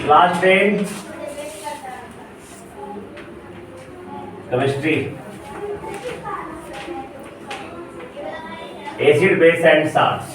Class 10 chemistry, acid, base and salts।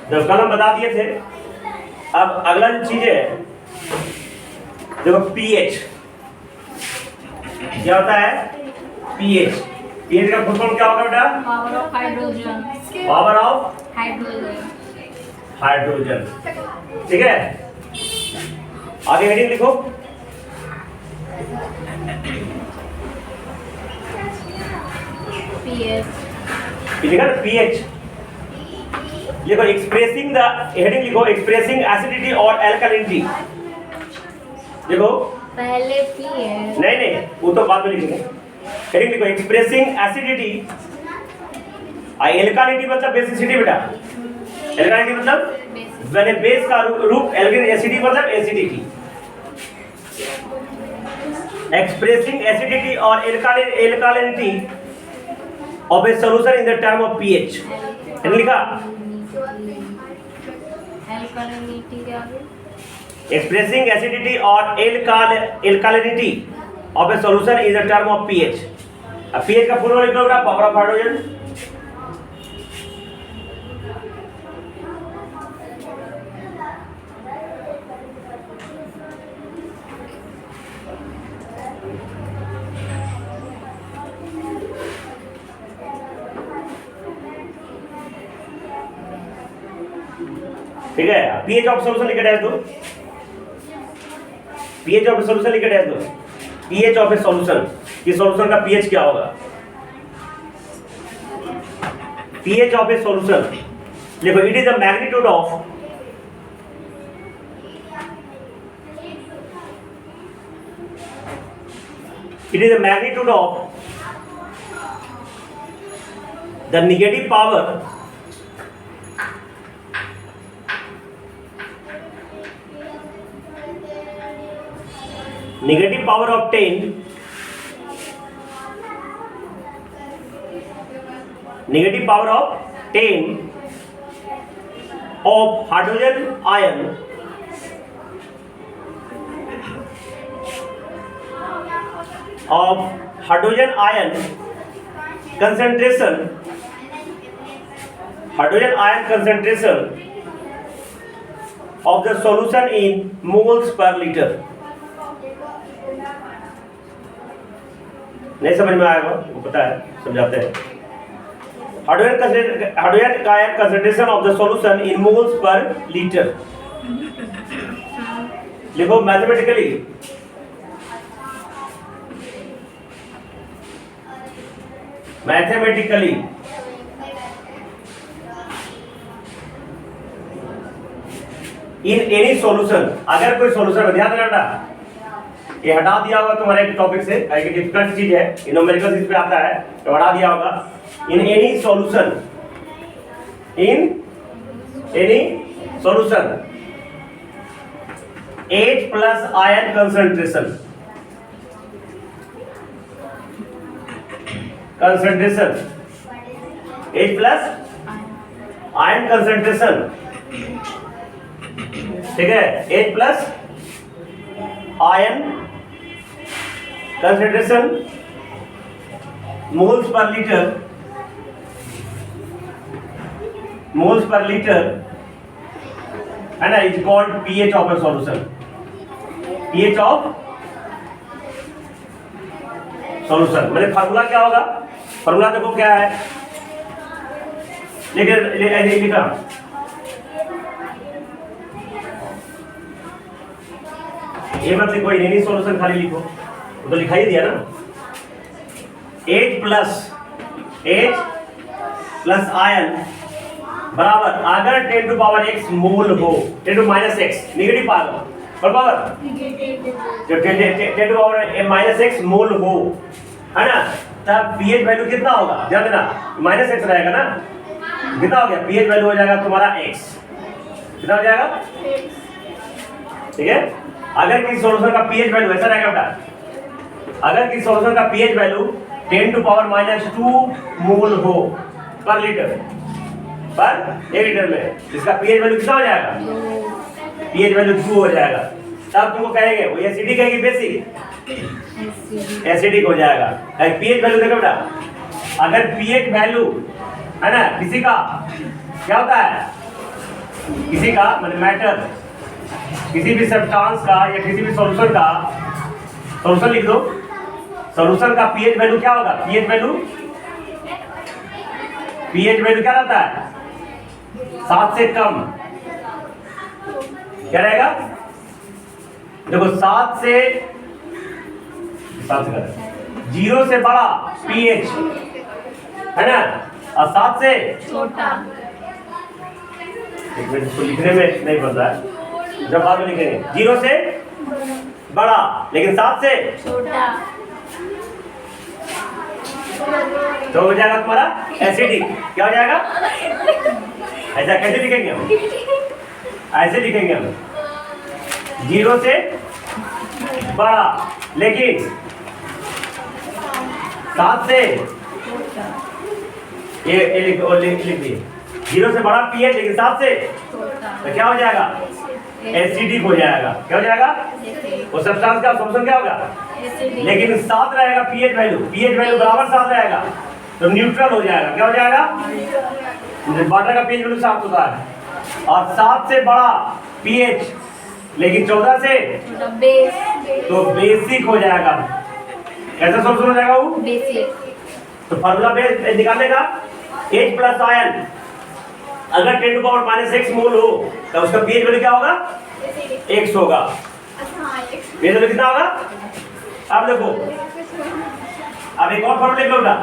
जब कल हम बता दिए थे, अब अगला जो चीज है देखो पीएच क्या होता है। पीएच पीएच का फुल फॉर्म क्या होगा बेटा? Power of hydrogen. Power of hydrogen. Hydrogen. ठीक है, आगे हेडिंग लिखो। पीएच लिखा ना पीएच, लिखो एक्सप्रेसिंग द हेडिंग लिखो एक्सप्रेसिंग एसिडिटी और एल्कलिनिटी। देखो पहले पीएच नहीं नहीं वो तो बाद में लिखेंगे। हेडिंग लिखो एक्सप्रेसिंग एसिडिटी, एल्कलिनिटी मतलब बेसिसिटी बेटा। एल्कलिनिटी मतलब मैंने बेस का रूप, एल्कलिन एसिडिटी मतलब एसिडिटी। एक्सप्रेसिंग एसिडिटी और alkalinity of A solution in the term of pH. लिखा एल्कलिनिटी क्या है? एक्सप्रेसिंग एसिडिटी और alkalinity of A solution in the term of pH. अब पीएच का फुल लिख लो बेटा, पावर ऑफ हाइड्रोजन। ठीक है, पीएच ऑफ सॉल्यूशन लिख डैश दो। पीएच ऑफ सॉल्यूशन लिख डैश दो। पीएच ऑफ ए सॉल्यूशन, ये सॉल्यूशन का पीएच क्या होगा? पीएच ऑफ ए सॉल्यूशन लिखो it is the magnitude of the negative power obtained of hydrogen ion concentration of the solution in moles per liter। नहीं समझ में आएगा वो पता है, समझाते हैं। Hydrogen ion concentration of the solution in moles per litre. लिखो मैथमेटिकली इन एनी सॉल्यूशन, अगर कोई सॉल्यूशन, ध्यान देना बेटा, ये हटा दिया होगा तुम्हारे टॉपिक से, एक डिफिकल्ट चीज है, न्यूमेरिकल इस पे आता है तो हटा दिया होगा। In any solution H plus ion concentration H plus ion concentration. ठीक है, H plus ion concentration moles per litre है ना, is called pH of A solution. PH of solution मतलब फार्मूला क्या होगा? फार्मूला देखो क्या है, लिखा ये मत लिखो, एनी सॉल्यूशन खाली लिखो, वो तो लिखा ही दिया ना। H प्लस आयन बराबर अगर 10 टू पावर x मोल हो, 10 to minus x negative power जो 10 to power minus x mole हो, है ना, तब pH वैल्यू कितना होगा? ध्यान देना, माइनस x रहेगा ना, कितना हो गया? pH वैल्यू हो जाएगा तुम्हारा x, कितना हो जाएगा? ठीक है, अगर किसी सॉल्यूशन का pH वैल्यू ऐसा रहेगा बेटा, अगर किसी सॉल्यूशन का pH value 10 to power minus 2 mole हो पर लीटर, पर 1 लीटर में, इसका पीएच वैल्यू कितना हो जाएगा? 2 पीएच वैल्यू 2 हो जाएगा। तब तुमको कहेंगे वो एसिडिक है कि बेसिक? एसिडिक हो जाएगा। पीएच वैल्यू देखो बेटा, अगर पीएच वैल्यू है ना किसी का क्या होता है, किसी का मतलब मैटर, किसी भी सब्सटेंस का या किसी भी सॉल्यूशन का, सॉल्यूशन लिख दो, सॉल्यूशन का पीएच वैल्यू क्या होगा? पीएच वैल्यू क्या रहता है? 7 से कम। क्या रहेगा? देखो 7 से 0 से बड़ा पीएच है ना, और 7 से छोटा। एक मिनट, इसको लिखने में नहीं बन रहा है, जब बाद में लिखेंगे। 0 से बड़ा लेकिन 7 से छोटा। तो हो जाएगा तुम्हारा एसिडिक। क्या हो जाएगा? ऐसा कैसे लिखेंगे हम? ऐसे लिखेंगे हम, 0 से बड़ा लेकिन 7 से, ये लिख दिए, 0 से बड़ा पीएच लेकिन 7 से, तो क्या हो जाएगा? एसिडिक हो जाएगा। क्या हो जाएगा? वो सब्सटेंस का सॉल्यूशन क्या होगा? लेकिन 7 रहेगा पीएच वैल्यू बराबर 7 रहेगा, तो न्यूट्रल हो जाएगा। क्या हो जाएगा? वाटर का पीएच वैल्यू 7 होता है, और 7 से बड़ा पीएच लेकिन 14 से, तो बेसिक हो जाएगा। कैसा सॉल्यूशन हो जाएगा वो? बेसिक। तो फार्मूला बेस निकालने का, H प्लस आयन अगर 10⁻⁻6 मोल हो तो उसका पीएच वैल्यू क्या होगा? X होगा। पीएच वैल्यू कितना होगा? अब देखो, अब एक और फॉर्मूला लिख लो बेटा,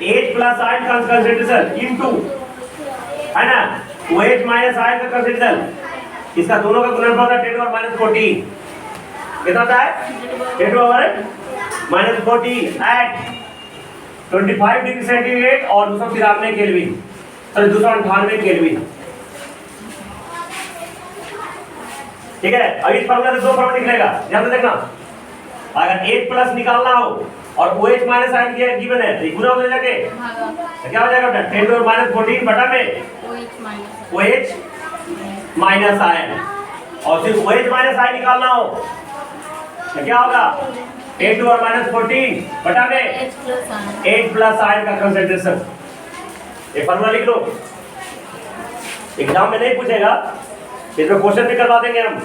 H प्लस आयन का कंसंट्रेशन इनटू है ना OH माइनस आयन का कंसंट्रेशन, इसका दोनों का गुणनफल होता है 10⁻14। कितना होता है? 10⁻14 एट 25 डिग्री सेंटीग्रेड और 293 केल्विन, सॉरी 298 केल्विन। ठीक है, अब इस फार्मूला से दो फार्मूला निकलेगा, ध्यान से देखना। अगर H प्लस निकालना हो और OH माइनस आयन किया गिवन है, तो गुना हो जाके तो क्या हो जाएगा बेटा? 10⁻14 बटा में OH माइनस आयन, और फिर OH माइनस आयन निकालना हो तो क्या होगा? 10⁻14 बटा में H प्लस आयन का कंसंट्रेशन। ये फार्मूला लिख लो, एग्जाम में नहीं पूछेगा, इसमें क्वेश्चन भी करवा देंगे हम।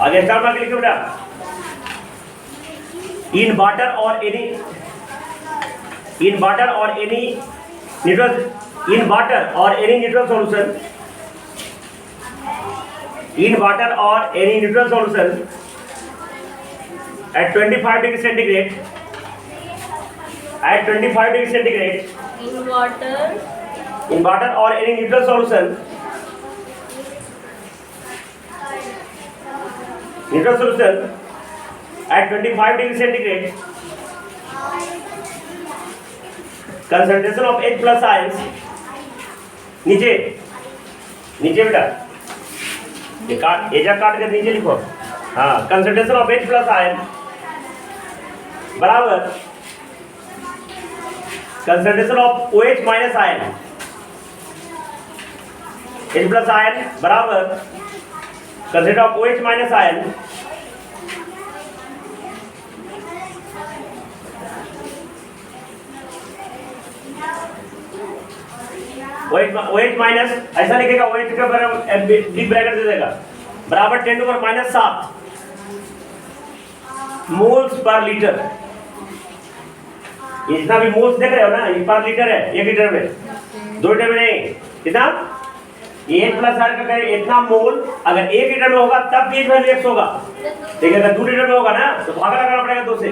आगे स्टार मार्क लिखो बेटा, इन वाटर और any neutral solution, at 25 degree centigrade, in water or any neutral solution at 25 degree centigrade, concentration of H plus ions, नीचे बेटा ये काट कर नीचे लिखो, हाँ, concentration of H plus ion बराबर concentration of OH minus ion, H plus ion बराबर concentration of OH minus ion OH minus, ऐसा लिखेगा, OH के बराबर बिग ब्रैकेट दे देगा, बराबर 10⁻⁷ मोल्स पर लीटर। ये जितना भी मोल्स देख रहे हो ना, ये पर लीटर है, 1 लीटर में, 2 लीटर में नहीं। कितना? H प्लस आयन का कहे इतना मोल अगर 1 लीटर में होगा तब पीएच वैल्यू X होगा, लेकिन अगर 2 लीटर में होगा ना तो भागा लगाना पड़ेगा 2 से।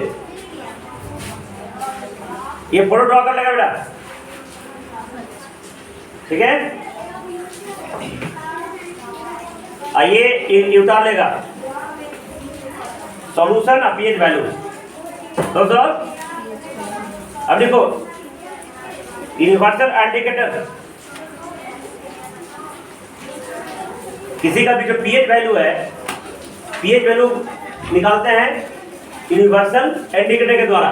ये फोटो ड्रॉ कर लेगा बेटा, ठीक है? आइए उतार लेगा सॉल्यूशन और पीएच वैल्यू। तो अब देखो यूनिवर्सल इंडिकेटर, किसी का भी जो पीएच वैल्यू है, पीएच वैल्यू निकालते हैं यूनिवर्सल इंडिकेटर के द्वारा।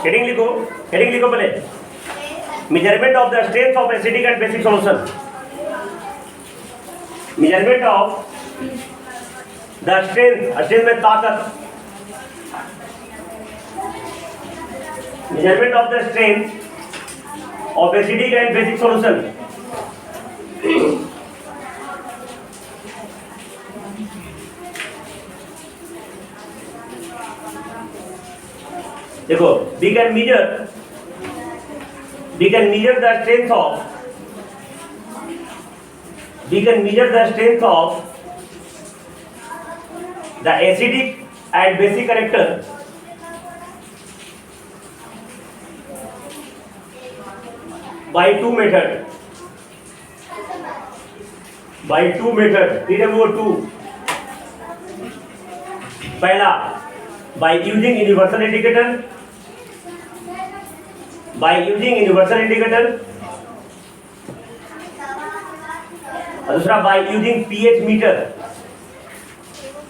हेडिंग लिखो, हेडिंग लिखो पहले, measurement of the strength of acidic and basic solution. Measurement of the strength, strength में ताकत, measurement of the strength of acidic and basic solution. देखो, we can measure the strength of the acidic and basic character by two method, PWO2। पहला by using universal indicator, और दूसरा by using pH meter।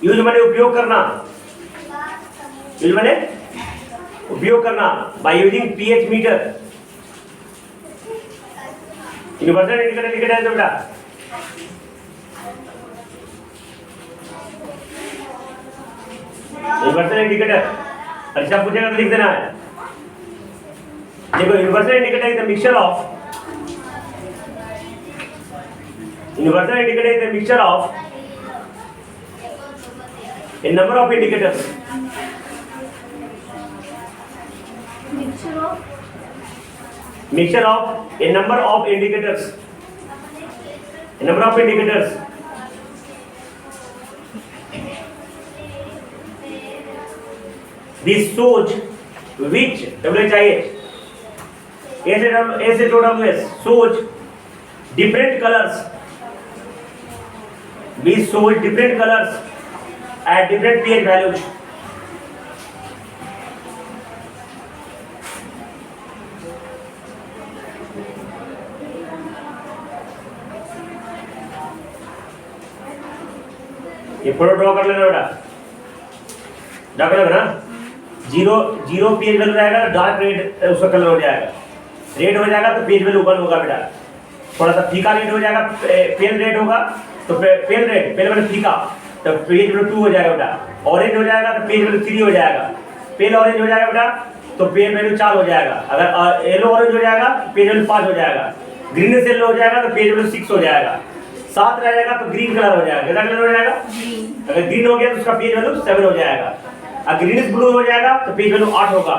Use माने उपयोग करना, by using pH meter। Universal indicator लिखा है बेटा, यूनिवर्सल इंडिकेटर परीक्षा पूछेगा तो लिख देना है। देखो, universal indicator is the mixture of a number of indicators, mixture of a number of indicators, this shows which SHOWS shows different colors, at different pH values। ये फोटो ड्रॉ कर लेना बेटा, ड्रॉ कर लेना। जीरो पीएच वैल्यू रहेगा, dark red उसका colour हो जाएगा, रेड हो जाएगा तो पीएच वैल्यू ऊपर होगा बेटा। थोड़ा सा फीका रेड हो जाएगा, पेल रेड होगा तो पेल वैल्यू फीका तो पीएच वैल्यू 2 हो जाएगा बेटा। ऑरेंज हो जाएगा तो पीएच वैल्यू 3 हो जाएगा। पेल ऑरेंज हो जाएगा बेटा तो पीएच वैल्यू 4 हो जाएगा। अगर येलो ऑरेंज हो जाएगा तो पीएच वैल्यू 5 हो जाएगा। ग्रीनिश येलो हो जाएगा तो पीएच वैल्यू 6 हो जाएगा। 7 रह जाएगा तो ग्रीन कलर हो जाएगा। कितना कलर हो जाएगा? अगर ग्रीन हो गया तो उसका पीएच वैल्यू 7 हो जाएगा। अगर ग्रीनिश ब्लू हो जाएगा तो पीएच वैल्यू 8 होगा।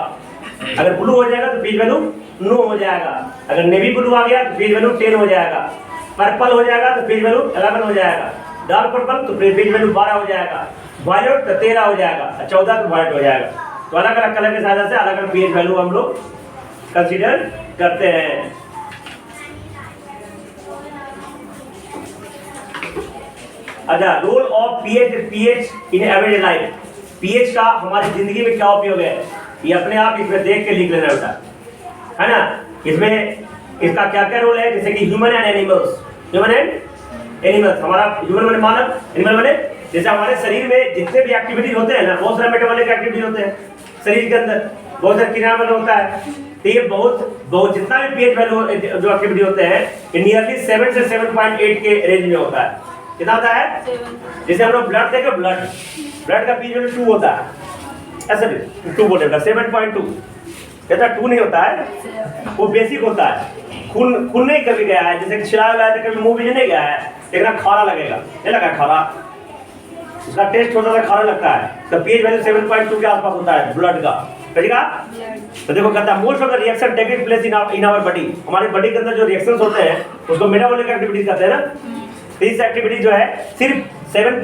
अगर ब्लू हो जाएगा तो पीएच वैल्यू 9 हो जाएगा। अगर नेवी ब्लू आ गया तो पीएच वैल्यू 10 हो जाएगा। पर्पल हो जाएगा तो पीएच वैल्यू 11 हो जाएगा। डार्क पर्पल तो पीएच वैल्यू 12 हो जाएगा। वायलेट तो 13 हो जाएगा। 14 तो वायलेट हो जाएगा। तो अलग अलग कलर के सहायता से अलग अलग पीएच वैल्यू हम लोग कंसीडर करते हैं। अच्छा, role of pH in everyday life. PH का हमारी जिंदगी में क्या उपयोग है, ये अपने आप इसमें देख के लिख लेना बेटा, है ना। इसमें इसका क्या क्या रोल है, जैसे कि ह्यूमन एंड एनिमल्स। हमारा ह्यूमन माने मानव, एनिमल माने जैसे हमारे शरीर में जितने भी एक्टिविटीज होते हैं ना, बहुत सारे मेटाबॉलिक एक्टिविटीज होते हैं शरीर के अंदर, बहुत सारे क्रियामल होता है। तो ये बहुत जितना भी पीएच वैल्यू जो एक्टिविटी होते हैं ये नियरली 7 से 7.8 के रेंज में होता है। कितना होता है? जैसे हम लोग ब्लड देखें, ब्लड का पीएच वैल्यू 2 होता है, ऐसा भी 2 बोलेगा, 7.2। कहता 2 नहीं होता है, वो बेसिक होता है। खून नहीं कभी गया है, जैसे चिरा गया है, कभी मुंह भी नहीं गया है, लेकिन खारा लगेगा, नहीं लगा खारा, उसका टेस्ट होता है, खारा लगता है। तो पीएच वैल्यू 7.2 के आसपास होता है ब्लड का, कहेगा। तो देखो कहता है most of the reaction taking place in our body. हमारे बॉडी के अंदर जो रिएक्शंस होते हैं उसको मेटाबॉलिक एक्टिविटीज कहते हैं ना। इस एक्टिविटी जो है सिर्फ 7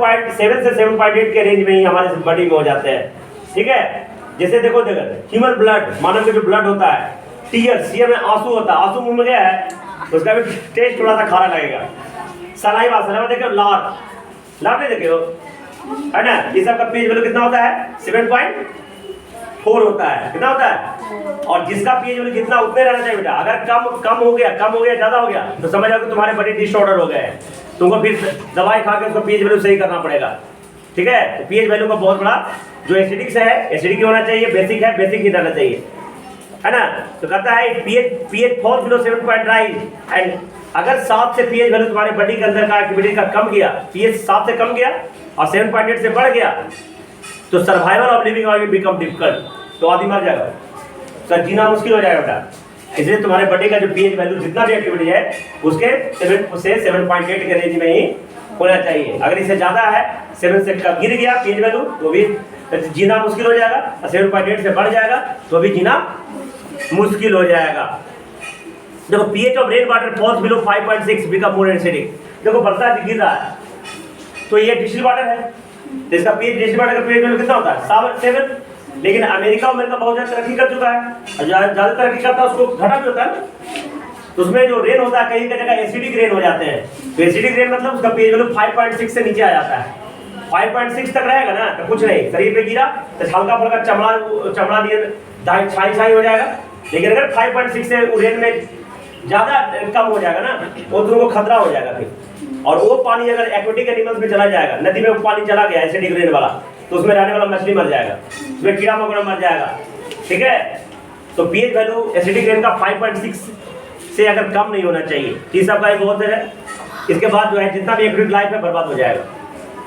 से 7.8 के रेंज में ही हमारे बॉडी में हो जाते हैं, ठीक है। जैसे देखो ह्यूमन ब्लड, मानव का जो ब्लड होता है, टीयर्स, ये में आंसू होता है, आंसू मुंह में गया है तो उसका भी टेस्ट थोड़ा सा खारा लगेगा। सलाइवा देखो, लार नहीं देखे हो, है ना। ये सब का पीएच वैल्यू कितना होता है? 7.8 4 होता है। कितना होता है? और जिसका पीएच वैल्यू जितना उतने रहना चाहिए बेटा। अगर कम हो गया ज्यादा हो गया तो समझ आओ कि तुम्हारे बॉडी डिसऑर्डर हो गए हैं, तुमको फिर दवाई खा के उसको पीएच वैल्यू सही करना पड़ेगा। ठीक है, तो पीएच वैल्यू का बहुत बड़ा जो एसिडिक से है एसिडिक ही होना चाहिए, बेसिक है बेसिक ही रहना चाहिए, है ना। तो कहता है पीएच फॉल्स बिलो 7.9 एंड अगर 7 से पीएच वैल्यू तुम्हारे बॉडी के अंदर का एक्टिविटी का कम गया, पीएच 7 से कम गया और 7.8 से बढ़ गया तो survival of living organ become difficult. तो आदमी मर जाएगा, सर जीना मुश्किल हो जाएगा बेटा। इसलिए तुम्हारे बॉडी का जो पीएच वैल्यू जितना भी एक्टिविटी है उसके 7 से 7.8 के रेंज में ही होना चाहिए। अगर इससे ज्यादा है 7 से कम गिर गया पीएच वैल्यू तो भी जीना मुश्किल हो जाएगा, और 7.8 से बढ़ जाएगा तो भी जीना मुश्किल हो जाएगा। देखो pH of rain water falls below 5.6 become more acidic. देखो बरसात गिर रहा है तो ये डिस्टिल वाटर है, तो इसका पीएच डिस्टिल वाटर का पीएच वैल्यू कितना होता है? 7। लेकिन अमेरिका बहुत ज्यादा तरक्की कर चुका है, ज्यादा तरक्की करता है उसको घटा भी होता है, तो उसमें जो रेन होता है कहीं कहीं जगह एसिडिक रेन हो जाते हैं। तो एसिडिक रेन मतलब उसका पीएच वैल्यू 5.6 से नीचे आ जाता है। 5.6 तक रहेगा ना तो कुछ नहीं, शरीर पे गिरा तो हल्का फुल्का चमड़ा दिए छाई हो जाएगा। लेकिन अगर 5.6 से रेन में ज्यादा कम हो जाएगा ना वो तुमको खतरा हो जाएगा फिर। और वो पानी अगर एक्वेटिक एनिमल्स में चला जाएगा, नदी में वो पानी चला गया एसिडिक रेन वाला, तो उसमें रहने वाला मछली मर जाएगा, उसमें कीड़ा मकोड़ा मर जाएगा। ठीक है, तो पीएच वैल्यू एसिडिक रेन का 5.6 से अगर कम नहीं होना चाहिए। ये सब का एक बहुत है। इसके बाद जो है जितना भी एक्टिव लाइफ है बर्बाद हो जाएगा,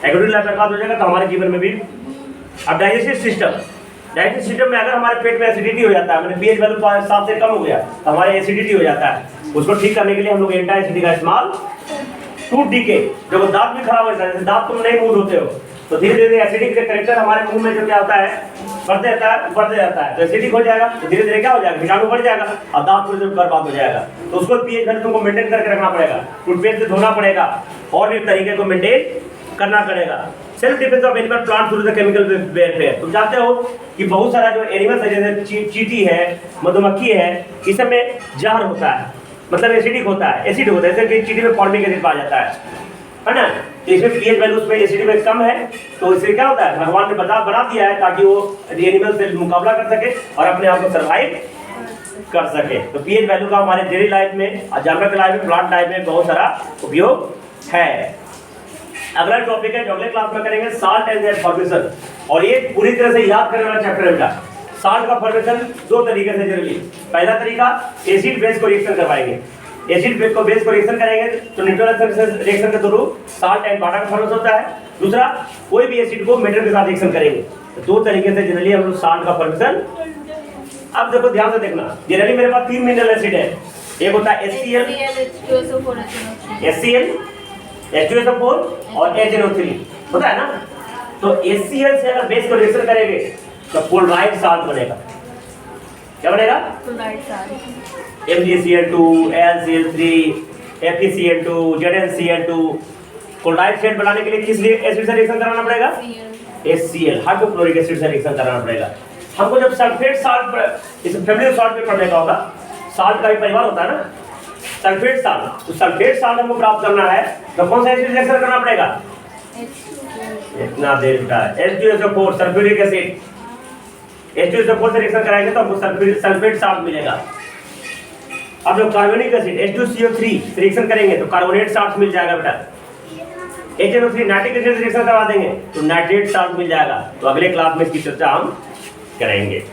एक्टिव लाइफ बर्बाद हो जाएगा तो हमारे जीवन में भी। अब डाइजेस्टिव सिस्टम में अगर हमारे पेट में एसिडिटी हो जाता है, मैंने पीएच वैल्यू 7 से कम हो गया तो हमारे एसिडिटी हो जाता है, उसको ठीक करने के लिए हम लोग एंटी एसिडिक का इस्तेमाल टूट डीके। जब दांत भी खराब हो जाता है, दांत तुम नहीं मुंह धोते हो तो धीरे धीरे एसिडिक के करेक्टर हमारे मुंह में जो क्या होता है बढ़ते जाता है तो एसिडिक हो जाएगा, तो धीरे धीरे क्या हो जाएगा कीटाणु बढ़ जाएगा और दांत पूरे बर्बाद हो जाएगा। तो उसको पीएच वैल्यू तुमको मेंटेन करके रखना पड़ेगा, टूथपेस्ट से धोना पड़ेगा और एक तरीके को मेंटेन करना पड़ेगा। Self defence of animal plant through the chemical welfare. तुम जानते हो कि बहुत सारा जो एनिमल्स है जैसे चींटी है, मधुमक्खी है, इस सब में जहर होता है, मतलब एसिडिक होता है, एसिड होता है, जैसे कि चींटी में फॉर्मिक एसिड पाया जाता है ना। तो इसमें पीएच वैल्यू उसमें एसिड में कम है तो इससे क्या होता है भगवान ने बना दिया है ताकि वो एनिमल से मुकाबला कर सके और अपने आप को सर्वाइव कर सके। तो पीएच वैल्यू का हमारे डेली लाइफ में, जानवर के लाइफ में, प्लांट लाइफ में बहुत सारा उपयोग है। अगला टॉपिक है जो अगले क्लास में करेंगे साल्ट एंड देयर फॉर्मेशन, और ये पूरी तरह से याद करने वाला चैप्टर है बेटा। साल्ट का फॉर्मेशन 2 तरीके से जनरली। पहला तरीका एसिड बेस को रिएक्शन करवाएंगे, एसिड बेस को रिएक्शन करेंगे तो न्यूट्रल रिएक्शन के थ्रू साल्ट एंड वाटर का फॉर्मेशन होता है। दूसरा कोई भी एसिड को मेटल के साथ रिएक्शन करेंगे, तो 2 तरीके से जनरली हम लोग साल्ट का फॉर्मेशन। अब देखो ध्यान से देखना, जनरली मेरे पास 3 मिनरल एसिड है, एक होता है HCl, H2SO4 और HNO3 होता है ना। तो HCl से अगर बेस को रिएक्शन करेंगे तो क्लोराइड साल्ट बनेगा। क्या बनेगा? Chloride salt. MgCl2, LCl3, FeCl2, ZnCl2। Chloride set बनाने के लिए किस एसिड से रिएक्शन कराना पड़ेगा? HCl, हाइड्रोक्लोरिक एसिड से रिएक्शन कराना पड़ेगा। हमको जब सल्फेट साल्ट, इस फैमिली सॉल्ट में पढ़ने का होगा, साल्ट का भी परिवार होता है ना, सल्फेट साल्ट। तो सल्फेट साल्ट हमको प्राप्त करना है तो कौन सा एसिड रिएक्शन करना पड़ेगा? इतना देर का H2SO4 सल्फ्यूरिक एसिड, H2SO4 से रिएक्शन कराएंगे तो हमको सल्फेट साल्ट मिलेगा। अब जो कार्बोनिक एसिड H2CO3 से रिएक्शन करेंगे तो कार्बोनेट साल्ट मिल जाएगा बेटा। HNO3 नाइट्रिक एसिड से रिएक्शन करवा देंगे तो नाइट्रेट साल्ट मिल जाएगा। तो अगले क्लास में इसकी चर्चा हम करेंगे।